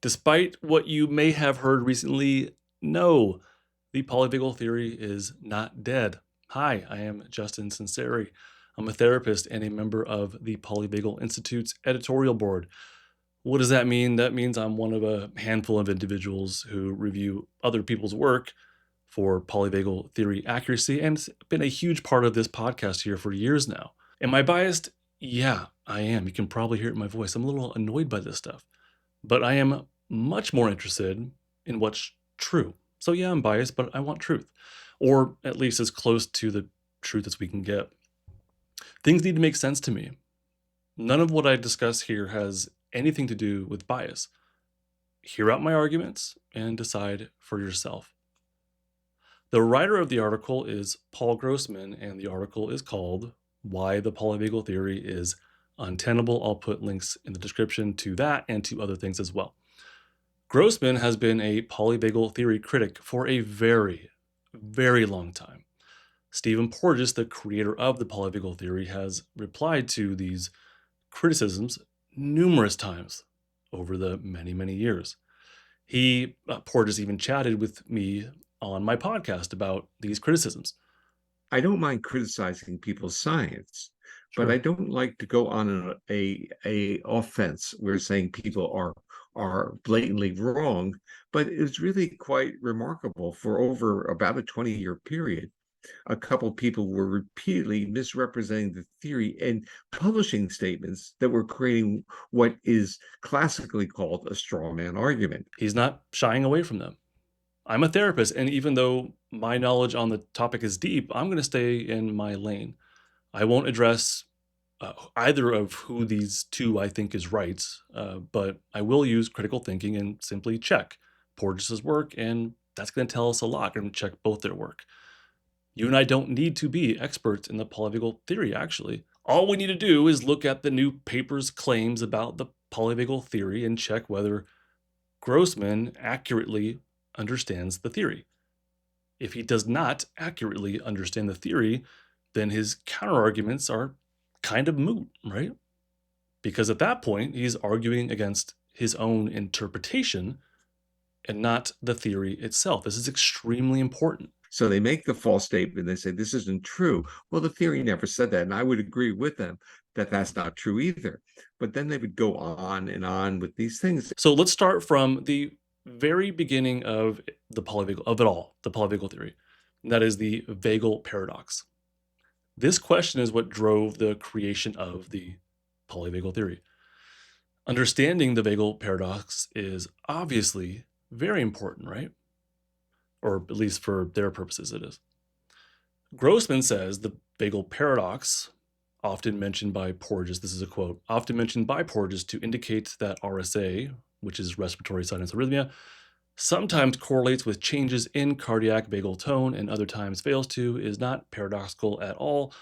Despite what you may have heard recently, no, the polyvagal theory is not dead. Hi, I am Justin Sunseri. I'm a therapist and a member of the Polyvagal Institute's editorial board. What does that mean? That means I'm one of a handful of individuals who review other people's work for polyvagal theory accuracy, and it's been a huge part of this podcast here for years now. Am I biased? Yeah, I am. You can probably hear it in my voice. I'm a little annoyed by this stuff, but I am much more interested in what's true. So yeah, I'm biased, but I want truth, or at least as close to the truth as we can get. Things need to make sense to me. None of what I discuss here has anything to do with bias. Hear out my arguments and decide for yourself. The writer of the article is Paul Grossman, and the article is called Why the Polyvagal Theory is Untenable. I'll put links in the description to that and to other things as well. Grossman has been a polyvagal theory critic for a very, very long time. Stephen Porges, the creator of the polyvagal theory, has replied to these criticisms numerous times over the many, many years. Porges even chatted with me on my podcast about these criticisms. I don't mind criticizing people's science, Sure. but I don't like to go on a offense where saying people are blatantly wrong. But it's really quite remarkable. For over about a 20-year period, a couple people were repeatedly misrepresenting the theory and publishing statements that were creating what is classically called a straw man argument. He's not shying away from them. I'm a therapist, and even though my knowledge on the topic is deep, I'm going to stay in my lane. I won't address either of who these two I think is right, but I will use critical thinking and simply check Porges' work, and that's going to tell us a lot. I'm going to check both their work. You and I don't need to be experts in the polyvagal theory, actually. All we need to do is look at the new paper's claims about the polyvagal theory and check whether Grossman accurately understands the theory. If he does not accurately understand the theory, then his counterarguments are kind of moot, right? Because at that point, he's arguing against his own interpretation and not the theory itself. This is extremely important. So they make the false statement. They say this isn't true. Well, the theory never said that. And I would agree with them that that's not true either. But then they would go on and on with these things. So let's start from the very beginning of the polyvagal theory. And that is the Vagal Paradox. This question is what drove the creation of the polyvagal theory. Understanding the Vagal Paradox is obviously very important, right? Or at least for their purposes, it is. Grossman says the Vagal Paradox, often mentioned by Porges, this is a quote, often mentioned by Porges to indicate that RSA, which is respiratory sinus arrhythmia, sometimes correlates with changes in cardiac vagal tone and other times fails to, is not paradoxical at all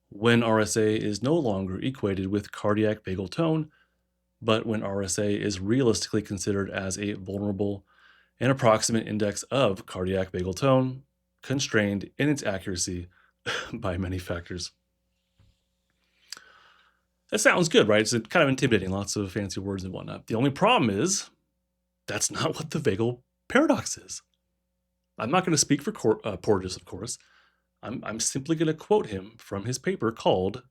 when RSA is no longer equated with cardiac vagal tone, but when RSA is realistically considered as a vulnerable and approximate index of cardiac vagal tone, constrained in its accuracy by many factors. That sounds good, right? It's kind of intimidating, lots of fancy words and whatnot. The only problem is that's not what the Vagal Paradox is. I'm not going to speak for Porges, of course. I'm simply going to quote him from his paper called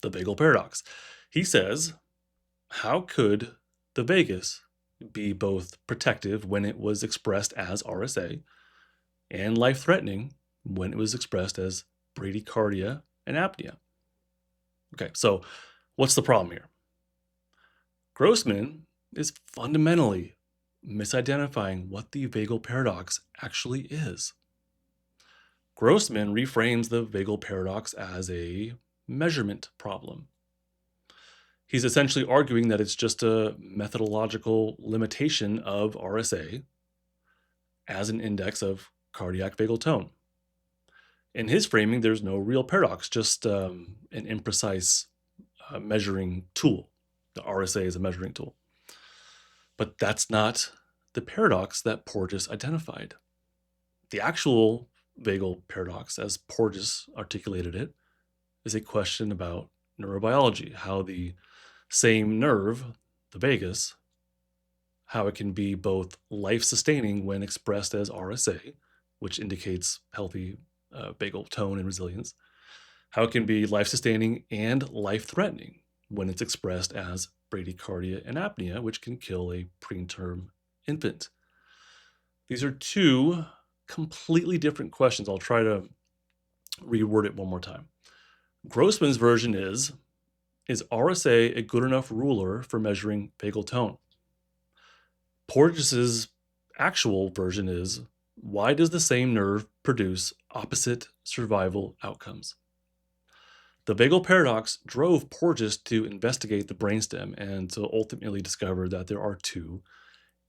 The Vagal Paradox. He says, how could the vagus be both protective when it was expressed as RSA and life-threatening when it was expressed as bradycardia and apnea? Okay, so what's the problem here? Grossman is fundamentally misidentifying what the vagal paradox actually is. Grossman reframes the vagal paradox as a measurement problem. He's essentially arguing that it's just a methodological limitation of RSA as an index of cardiac vagal tone. In his framing, there's no real paradox, just an imprecise measuring tool. The RSA is a measuring tool. But that's not the paradox that Porges identified. The actual vagal paradox, as Porges articulated it, is a question about neurobiology, how the same nerve, the vagus, how it can be both life-sustaining when expressed as RSA, which indicates healthy vagal tone and resilience, how it can be life-sustaining and life-threatening when it's expressed as bradycardia and apnea, which can kill a preterm infant. These are two completely different questions. I'll try to reword it one more time. Grossman's version is RSA a good enough ruler for measuring vagal tone? Porges's actual version is, why does the same nerve produce opposite survival outcomes? The Vagal Paradox drove Porges to investigate the brainstem and to ultimately discover that there are two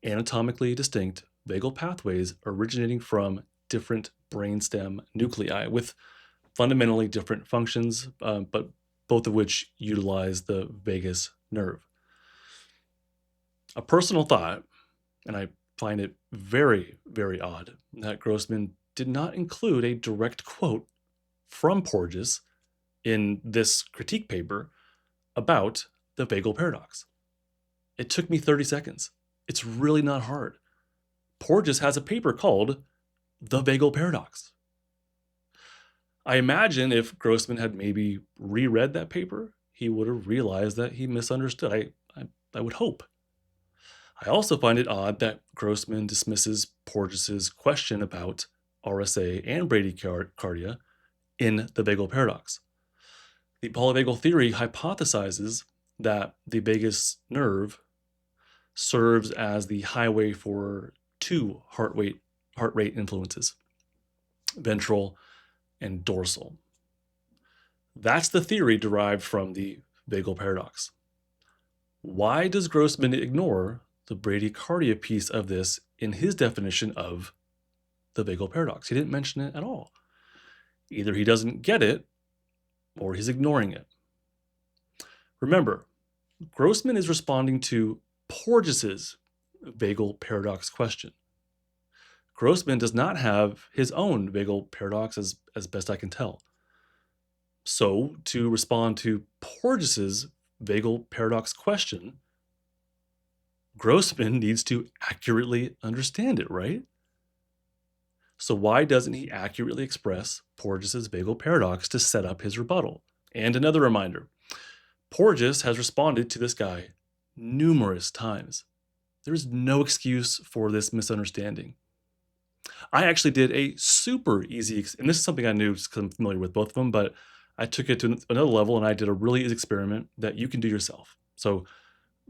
anatomically distinct vagal pathways originating from different brainstem nuclei with fundamentally different functions, but both of which utilize the vagus nerve. A personal thought, and I find it very, very odd that Grossman did not include a direct quote from Porges in this critique paper about the vagal paradox. It took me 30 seconds. It's really not hard. Porges has a paper called The Vagal Paradox. I imagine if Grossman had maybe reread that paper, he would have realized that he misunderstood. I would hope. I also find it odd that Grossman dismisses Porges's question about RSA and bradycardia in the vagal paradox. The polyvagal theory hypothesizes that the vagus nerve serves as the highway for two heart rate influences, ventral and dorsal. That's the theory derived from the vagal paradox. Why does Grossman ignore the bradycardia piece of this in his definition of the vagal paradox? He didn't mention it at all. Either he doesn't get it or he's ignoring it. Remember, Grossman is responding to Porges's vagal paradox question. Grossman does not have his own vagal paradox as best I can tell. So to respond to Porges's vagal paradox question, Grossman needs to accurately understand it, right? So why doesn't he accurately express Porges's vagal paradox to set up his rebuttal? And another reminder, Porges has responded to this guy numerous times. There is no excuse for this misunderstanding. I actually did a super easy, and this is something I knew because I'm familiar with both of them, but I took it to another level and I did a really easy experiment that you can do yourself. So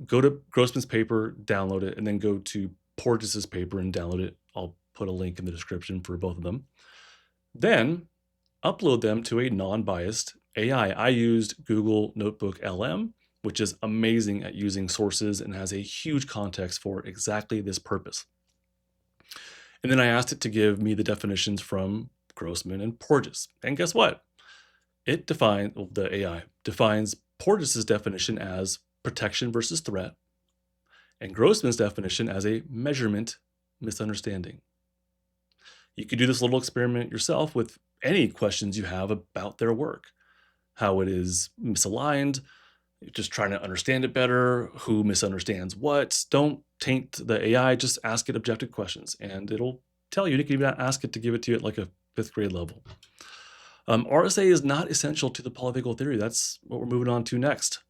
go to Grossman's paper, download it, and then go to Porges's paper and download it. I'll put a link in the description for both of them. Then upload them to a non-biased AI. I used Google Notebook LM, which is amazing at using sources and has a huge context for exactly this purpose. And then I asked it to give me the definitions from Grossman and Porges. And guess what? The AI defines Porges's definition as protection versus threat, and Grossman's definition as a measurement misunderstanding. You could do this little experiment yourself with any questions you have about their work, how it is misaligned, just trying to understand it better, who misunderstands what. Don't taint the AI, just ask it objective questions, and it'll tell you. You can even ask it to give it to you at like a 5th grade level. RSA is not essential to the polyvagal theory. That's what we're moving on to next.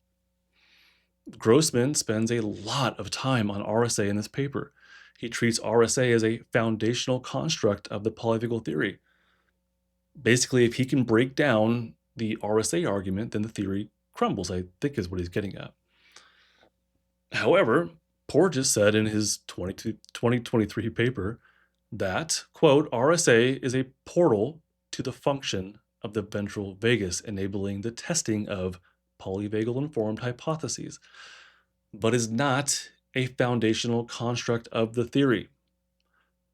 Grossman spends a lot of time on RSA in this paper. He treats RSA as a foundational construct of the polyvagal theory. Basically, if he can break down the RSA argument, then the theory crumbles, I think is what he's getting at. However, Porges said in his 2023 paper that, quote, RSA is a portal to the function of the ventral vagus, enabling the testing of polyvagal-informed hypotheses, but is not a foundational construct of the theory.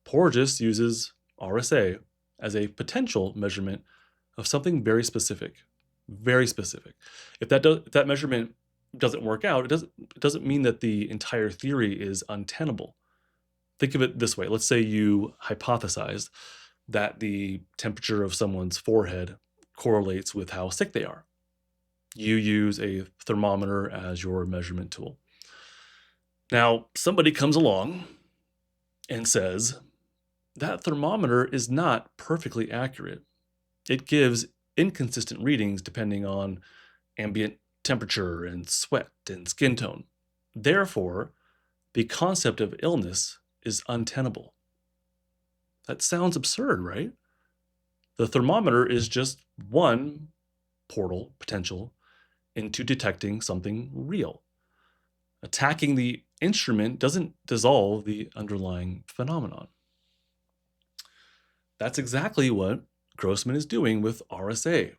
Porges uses RSA as a potential measurement of something very specific, very specific. If that measurement doesn't work out, it doesn't mean that the entire theory is untenable. Think of it this way. Let's say you hypothesized that the temperature of someone's forehead correlates with how sick they are. You use a thermometer as your measurement tool. Now, somebody comes along and says, that thermometer is not perfectly accurate. It gives inconsistent readings depending on ambient temperature and sweat and skin tone. Therefore, the concept of illness is untenable. That sounds absurd, right? The thermometer is just one portal potential into detecting something real. Attacking the instrument doesn't dissolve the underlying phenomenon. That's exactly what Grossman is doing with RSA.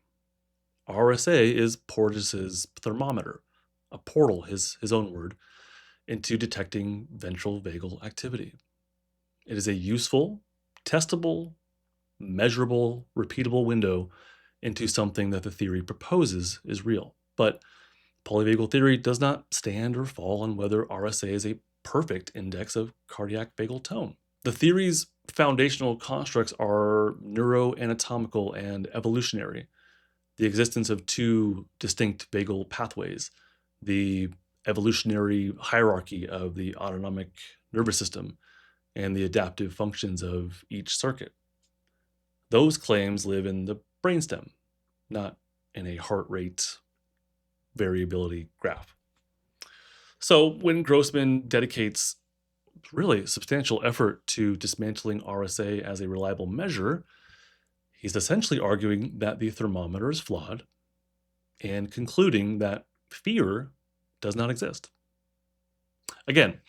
RSA is Porges's thermometer, a portal, his own word, into detecting ventral vagal activity. It is a useful, testable, measurable, repeatable window into something that the theory proposes is real. But polyvagal theory does not stand or fall on whether RSA is a perfect index of cardiac vagal tone. The theory's foundational constructs are neuroanatomical and evolutionary. The existence of two distinct vagal pathways, the evolutionary hierarchy of the autonomic nervous system, and the adaptive functions of each circuit. Those claims live in the brainstem, not in a heart rate variability graph. So when Grossman dedicates really substantial effort to dismantling RSA as a reliable measure, he's essentially arguing that the thermometer is flawed and concluding that fear does not exist. Again,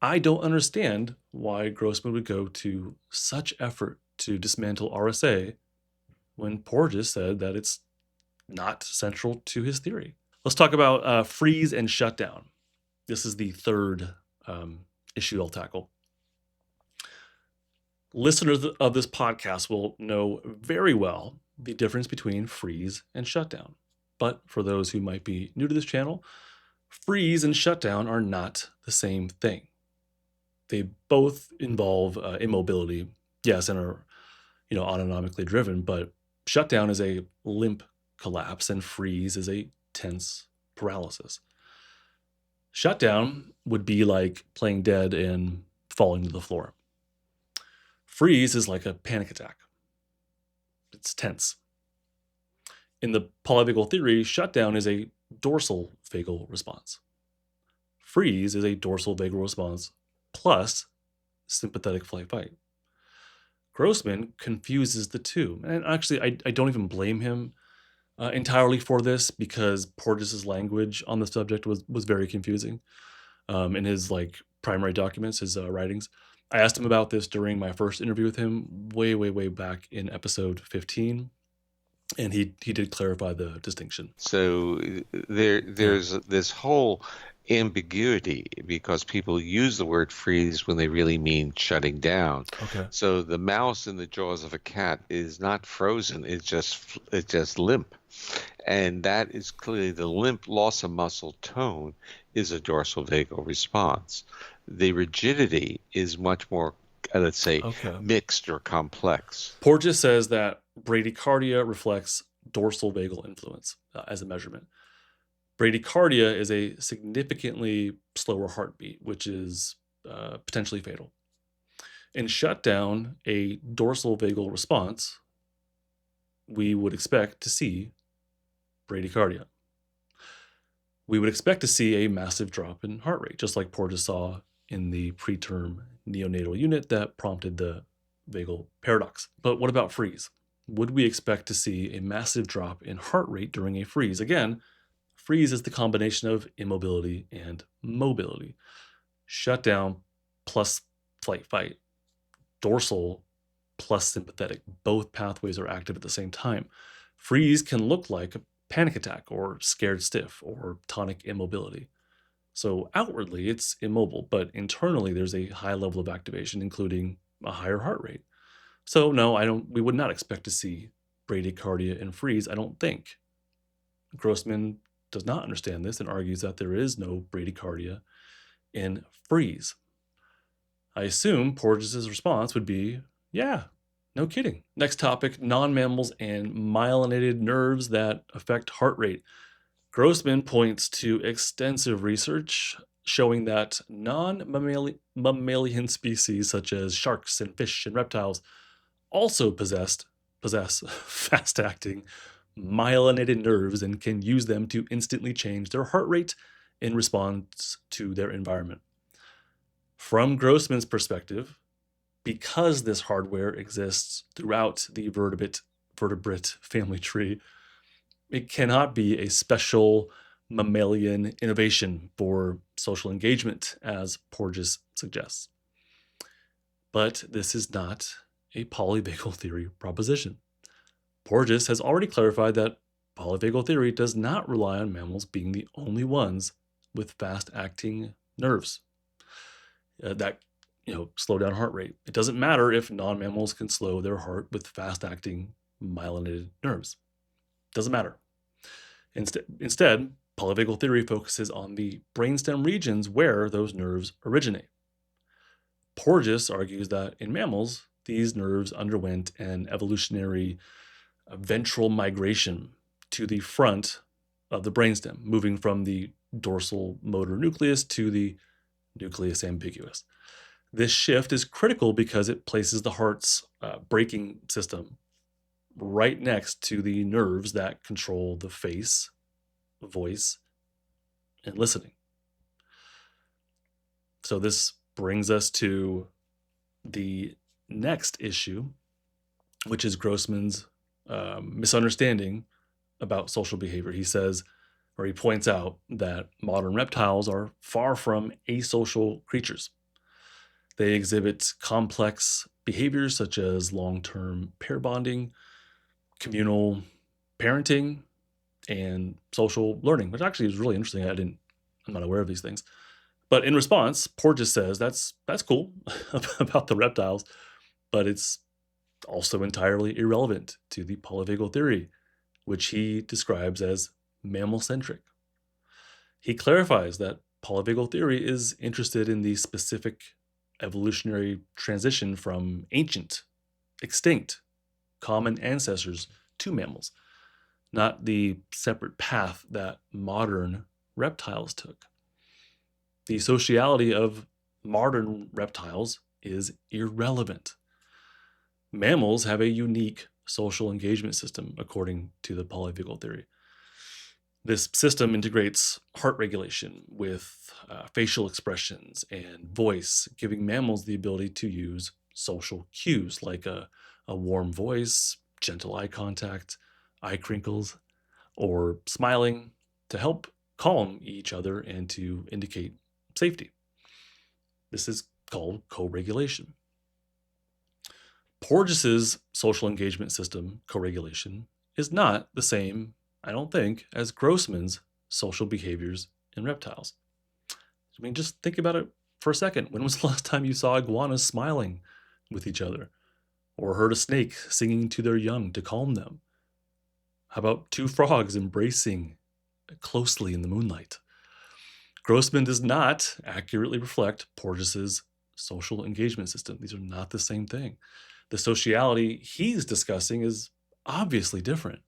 I don't understand why Grossman would go to such effort to dismantle RSA when Porges said that it's not central to his theory. Let's talk about freeze and shutdown. This is the third issue I'll tackle. Listeners of this podcast will know very well the difference between freeze and shutdown. But for those who might be new to this channel, freeze and shutdown are not the same thing. They both involve immobility, yes, and are autonomically driven, but shutdown is a limp collapse and freeze is a tense paralysis. Shutdown would be like playing dead and falling to the floor. Freeze is like a panic attack. It's tense. In the polyvagal theory, shutdown is a dorsal vagal response. Freeze is a dorsal vagal response plus sympathetic flight fight. Grossman confuses the two. And actually, I don't even blame him entirely for this because Porges's language on the subject was very confusing in his primary documents, his writings. I asked him about this during my first interview with him way back in episode 15. And he did clarify the distinction. So there's this whole ambiguity because people use the word freeze when they really mean shutting down. Okay. So the mouse in the jaws of a cat is not frozen; it's just limp, and that is clearly the limp loss of muscle tone is a dorsal vagal response. The rigidity is much more, let's say, mixed or complex. Porges says that bradycardia reflects dorsal vagal influence as a measurement. Bradycardia is a significantly slower heartbeat, which is potentially fatal. In shutdown, a dorsal vagal response, we would expect to see bradycardia. We would expect to see a massive drop in heart rate, just like Porges saw in the preterm neonatal unit that prompted the Vagal paradox. But what about freeze? Would we expect to see a massive drop in heart rate during a freeze? Again, freeze is the combination of immobility and mobility. Shutdown plus flight fight. Dorsal plus sympathetic. Both pathways are active at the same time. Freeze can look like a panic attack or scared stiff or tonic immobility. So outwardly it's immobile, but internally there's a high level of activation, including a higher heart rate. So no, we would not expect to see bradycardia and freeze, I don't think. Grossman does not understand this and argues that there is no bradycardia in freeze. I assume Porges' response would be, yeah, no kidding. Next topic, non-mammals and myelinated nerves that affect heart rate. Grossman points to extensive research showing that non-mammalian species such as sharks and fish and reptiles also possess fast-acting myelinated nerves and can use them to instantly change their heart rate in response to their environment. From Grossman's perspective, because this hardware exists throughout the vertebrate family tree, it cannot be a special mammalian innovation for social engagement, as Porges suggests. But this is not a polyvagal theory proposition. Porges has already clarified that polyvagal theory does not rely on mammals being the only ones with fast-acting nerves that slow down heart rate. It doesn't matter if non-mammals can slow their heart with fast-acting myelinated nerves. Doesn't matter. Instead, polyvagal theory focuses on the brainstem regions where those nerves originate. Porges argues that in mammals, these nerves underwent an evolutionary ventral migration to the front of the brainstem, moving from the dorsal motor nucleus to the nucleus ambiguus. This shift is critical because it places the heart's braking system right next to the nerves that control the face, voice, and listening. So this brings us to the next issue, which is Grossman's misunderstanding about social behavior. He says, or he points out, that modern reptiles are far from asocial creatures. They exhibit complex behaviors such as long-term pair bonding, communal parenting, and social learning, which actually is really interesting. I'm not aware of these things. But in response, Porges says that's cool about the reptiles, but it's also entirely irrelevant to the polyvagal theory, which he describes as mammal-centric. He clarifies that polyvagal theory is interested in the specific evolutionary transition from ancient, extinct, common ancestors to mammals, not the separate path that modern reptiles took. The sociality of modern reptiles is irrelevant. Mammals have a unique social engagement system, according to the polyvagal theory. This system integrates heart regulation with facial expressions and voice, giving mammals the ability to use social cues like a warm voice, gentle eye contact, eye crinkles, or smiling to help calm each other and to indicate safety. This is called co-regulation. Porges's social engagement system, co-regulation, is not the same, I don't think, as Grossman's social behaviors in reptiles. I mean, just think about it for a second. When was the last time you saw iguanas smiling with each other? Or heard a snake singing to their young to calm them? How about two frogs embracing closely in the moonlight? Grossman does not accurately reflect Porges's social engagement system. These are not the same thing. The sociality he's discussing is obviously different.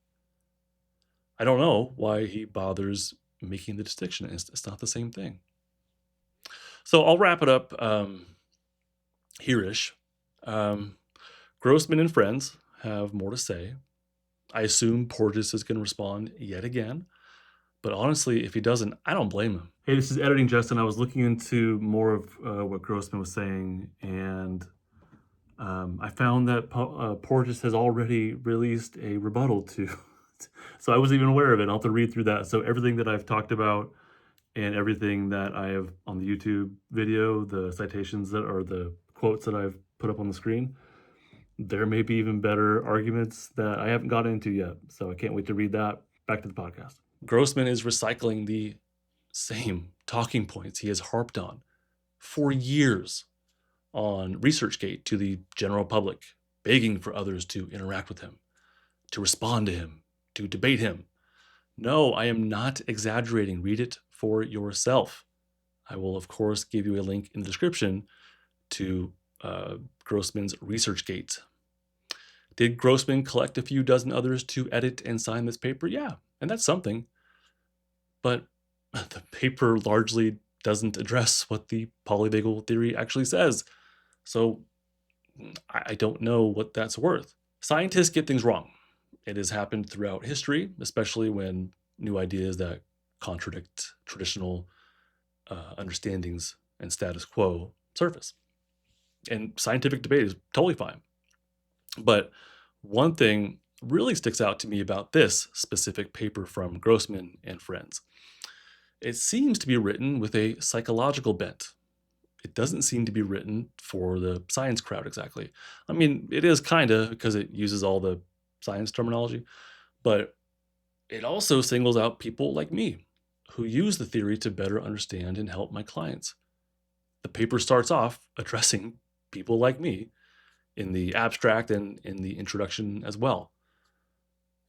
I don't know why he bothers making the distinction. It's not the same thing. So I'll wrap it up here-ish. Grossman and friends have more to say. I assume Porges is going to respond yet again. But honestly, if he doesn't, I don't blame him. Hey, this is Editing Justin. I was looking into more of what Grossman was saying, and I found that Porges has already released a rebuttal to. So I wasn't even aware of it. I'll have to read through that. So everything that I've talked about and everything that I have on the YouTube video, the citations that are the quotes that I've put up on the screen, there may be even better arguments that I haven't gotten into yet. So I can't wait to read that. Back to the podcast. Grossman is recycling the same talking points he has harped on for years on ResearchGate to the general public, begging for others to interact with him, to respond to him, to debate him. No, I am not exaggerating. Read it for yourself. I will, of course, give you a link in the description to Grossman's ResearchGate. Did Grossman collect a few dozen others to edit and sign this paper? Yeah, and that's something. But the paper largely doesn't address what the polyvagal theory actually says. So I don't know what that's worth. Scientists get things wrong. It has happened throughout history, especially when new ideas that contradict traditional understandings and status quo surface. And scientific debate is totally fine. But one thing really sticks out to me about this specific paper from Grossman and friends. It seems to be written with a psychological bent. It doesn't seem to be written for the science crowd exactly. I mean, it is kind of, because it uses all the science terminology, but it also singles out people like me who use the theory to better understand and help my clients. The paper starts off addressing people like me in the abstract and in the introduction as well.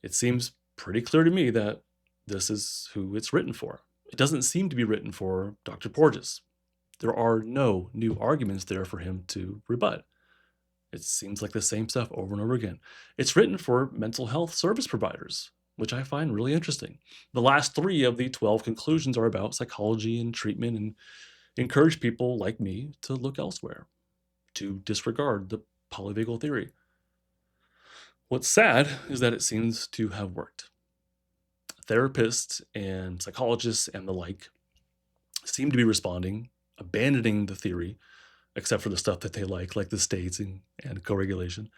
It seems pretty clear to me that this is who it's written for. It doesn't seem to be written for Dr. Porges. There are no new arguments there for him to rebut. It seems like the same stuff over and over again. It's written for mental health service providers, which I find really interesting. The last 3 of the 12 conclusions are about psychology and treatment and encourage people like me to look elsewhere, to disregard the polyvagal theory. What's sad is that it seems to have worked. Therapists and psychologists and the like seem to be responding, abandoning the theory, except for the stuff that they like the states and co-regulation,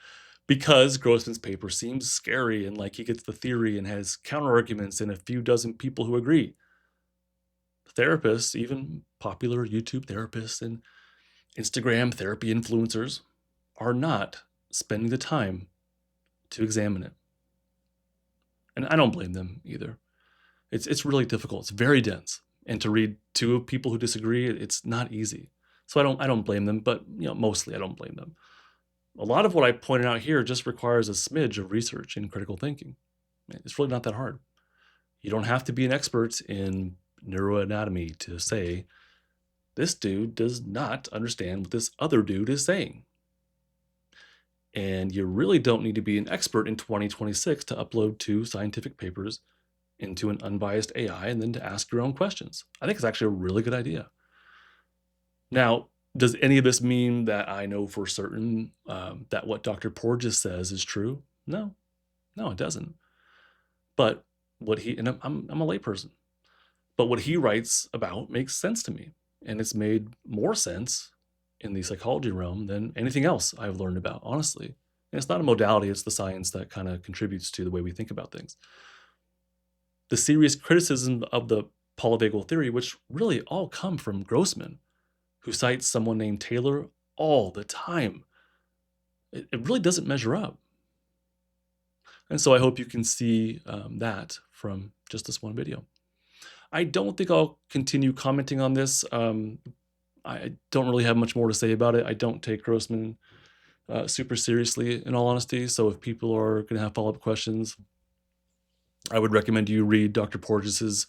because Grossman's paper seems scary and like he gets the theory and has counterarguments and a few dozen people who agree. Therapists, even popular YouTube therapists and Instagram therapy influencers, are not spending the time to examine it. And I don't blame them either. It's really difficult. It's very dense. And to read 2 people who disagree, it's not easy. So I don't blame them, but mostly I don't blame them. A lot of what I pointed out here just requires a smidge of research and critical thinking. It's really not that hard. You don't have to be an expert in neuroanatomy to say, this dude does not understand what this other dude is saying. And you really don't need to be an expert in 2026 to upload 2 scientific papers into an unbiased AI and then to ask your own questions. I think it's actually a really good idea. Now, does any of this mean that I know for certain that what Dr. Porges says is true? No, it doesn't. But what he, and I'm a layperson, but what he writes about makes sense to me. And it's made more sense in the psychology realm than anything else I've learned about, honestly. And it's not a modality, it's the science that kind of contributes to the way we think about things. The serious criticism of the polyvagal theory, which really all come from Grossman, who cites someone named Taylor all the time. It really doesn't measure up. And so I hope you can see that from just this one video. I don't think I'll continue commenting on this. I don't really have much more to say about it. I don't take Grossman super seriously, in all honesty. So if people are going to have follow-up questions, I would recommend you read Dr. Porges's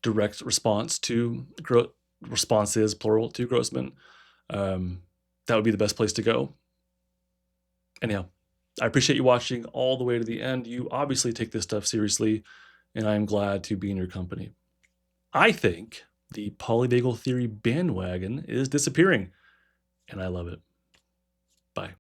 direct response to responses, plural, to Grossman. That would be the best place to go. Anyhow, I appreciate you watching all the way to the end. You obviously take this stuff seriously, and I'm glad to be in your company. I think the polyvagal theory bandwagon is disappearing, and I love it. Bye.